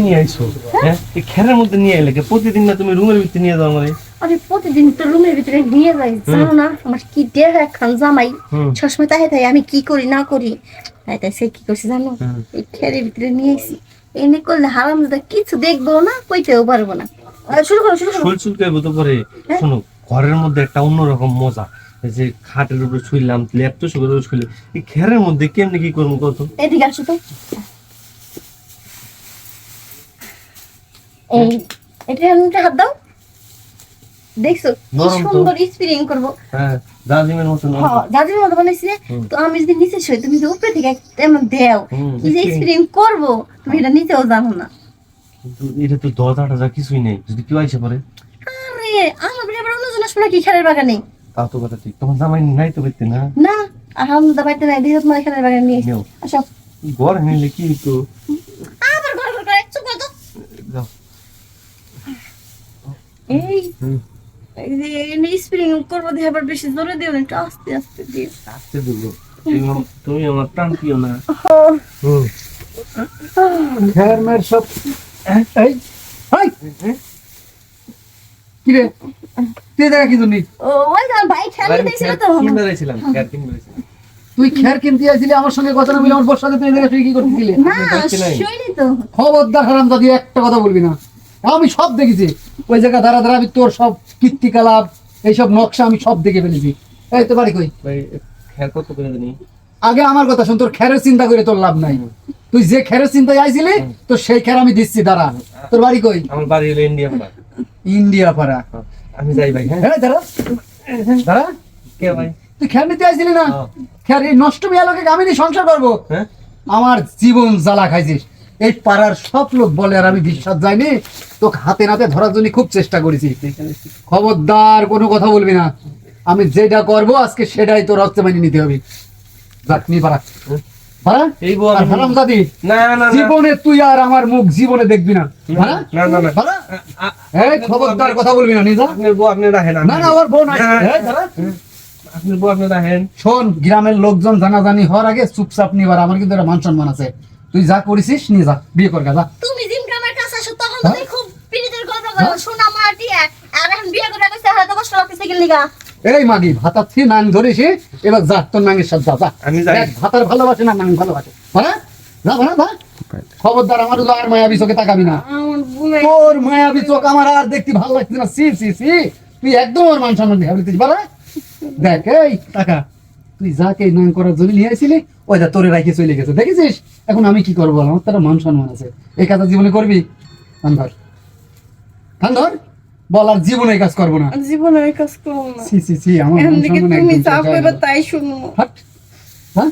নিয়ে আইছো? হ্যাঁ, এই খেরের মধ্যে নিয়ে এলে প্রতিদিন না তুমি রুমের ভিতরে নিয়ে যাও আমারে? আরে প্রতিদিন তো রুমের ভিতরে নিয়ে যাই, জানো না আমার কি দেহ একখান জামাই সবসময় তাই তাই আমি কি করি না করি, তাই তাই সে কি করছে জানো, এই খেরের ভিতরে নিয়ে এসি এনে করলে হারাম দাদা কিছু দেখবো না, কইতেও পারবো না। শুরু করো শুরু করো। চুলকাইবো তো পরে। শোনো, ঘরের মধ্যে একটা অন্যরকম মজা, এই যে খাটের উপরে শুইলাম, ল্যাপ তো শুইলে এই খেরের মধ্যে কেমনে কি করবো কত? এদিকে আসো তো। এই এটা এমনিতে হাত দাও, দেখছো কি সুন্দর স্প্রিং করবো। হ্যাঁ, জাজিমের মতো না? হ্যাঁ, জাজিমের মতো বানাইছি। তো আমি যদি নিচে শুই, তুমি যে উপরে থেকে এমন দেও, কি যে স্প্রিং করবো তুমি এটা নিচেও জানো না। কিন্তু এটা তো দরজাটা যা কিছুই নেই, যদি কেউ আইসে পড়ে? আরে আমার বিয়ে আবার অন্যজন আসবে নাকি খেলের বাগানে? তা তো কথা ঠিক, তোমার জামাই নাই তো বেরতে না? না, আলহামদুলিল্লাহ বাইতে নাই, দিয়ে তোমার খেলের বাগানে নিয়ে এসেছি। আসো। ঘর নিলে কি তো আবার ঘর ঘর করে চুপ করো তো। যাও। এই এই স্প্রিং করবো দিয়ে আবার বেশি জোরে দিও না, একটু আস্তে আস্তে দিও। আসতে দেবো, তুমি আমার প্রাণ প্রিয় না? খের মের সব এই কি রে তুই দেখা কি জন্য? ও ওই যে ভাই খেলে দিয়েছিল তো। কিনতে যাইছিলাম, খের কিনতে যাইছিলাম। তুই খের কিনতে আসছিলি আমার সঙ্গে কথা না বলে আমার বসাতে তুই দেখা তুই কি করতেছিলি? না শুইনি তো। খবরদার হারামজাদি একটা কথা বলবি না, আমি সব দেখেছি ওই জায়গা দাঁড়া দাঁড়া, আমি তোর সব কীর্তিকলাপ এইসব নকশা আমি সব দেখে ফেলেছি। এই তো বাড়ি কই? ভাই খের কত করে জানি? আগে আমার কথা শোন, তোর খেরের চিন্তা করে তোর লাভ নাই। তুই যে খেরের চিন্তায় আইছিলি তো সেই খের আমি দিচ্ছি, দাঁড়া। তোর বাড়ি কই? আমার বাড়ি হলো ইন্ডিয়া পাড়া। ইন্ডিয়া পাড়া? আমি যাই ভাই। হ্যাঁ, হ্যাঁ দাঁড়া দাঁড়া, কে ভাই? তুই খের নিতে আইছিলি না? খের এই নষ্ট মেয়ালোকে আমি নিয়ে সংসার করবো? হ্যাঁ, আমার জীবন জ্বালা খাইছিস। এই পাড়ার সব লোক বলে আর আমি বিশ্বাস যাইনি, তোকে হাতে নাতে ধরার জন্য খুব চেষ্টা করেছি। খবরদার কোনো কথা বলবি না, আমি যেটা করবো আজকে সেটাই তোর হচ্ছে মানিয়ে নিতে হবে। যাক নি পাড়া পাড়া এই বউ আর হারামজাদি, না না না জীবনে তুই আর আমার মুখ জীবনে দেখবি না। পাড়া না না না, পাড়া এই খবরদার কথা বলবি না নিজা। আপনার বউ আপনি রাখেন। না না ওর বউ নাই। এই দাঁড়া, আপনার বউ আপনি রাখেন। শোন, গ্রামের লোকজন জানাজানি হওয়ার আগে চুপচাপ নিবার, আমার কিন্তু একটা মান সম্মান আছে। তুই যা করেছিস নিয়ে যা, বিয়ে কর গা যা। তুমি জিমকে আমার কাছে আসো তখন তুমি খুব পিরিতের গল্প বলো, শোনা মাটি আর এখন বিয়ে করে কইছে হয়তো কষ্ট লাগতেছে কি লিগা। এই মাগি ভাতা থি নাং ধরেছি, এবার যা তোর নাঙের সাথে যা। আমি যাই। দেখ, ভাতার ভালোবাসে না নাং ভালোবাসে, হ্যাঁ যা ভাড়া যা। খবরদার আমার আর মায়াবী চোখে তাকাবি না। আমার বুনে তোর মায়াবী চোখ আমার আর দেখতে ভালো লাগছে না। সি সি সি, তুই একদম আমার মান সম্মান দিয়ে বলতেছিস বাড়া। দেখ এই টাকা তুই যাকে নাং করার জন্য নিয়ে আসিলি ওই যা তোরে রাখি চলে গেছে, দেখেছিস? এখন আমি কি করবো? আমার তারা মান সম্মান আছে, এই কাজটা জীবনে করবি? কান ধর কান ধর, বল আর জীবনে এই কাজ করবো না। জীবনে এই কাজ করব না। সি সি সি, আমার মান এমন দিকে সম্মান তুমি একদম যা শেষ হয়ে কইবা গেল। তাই শুনবো। হাট, হ্যাঁ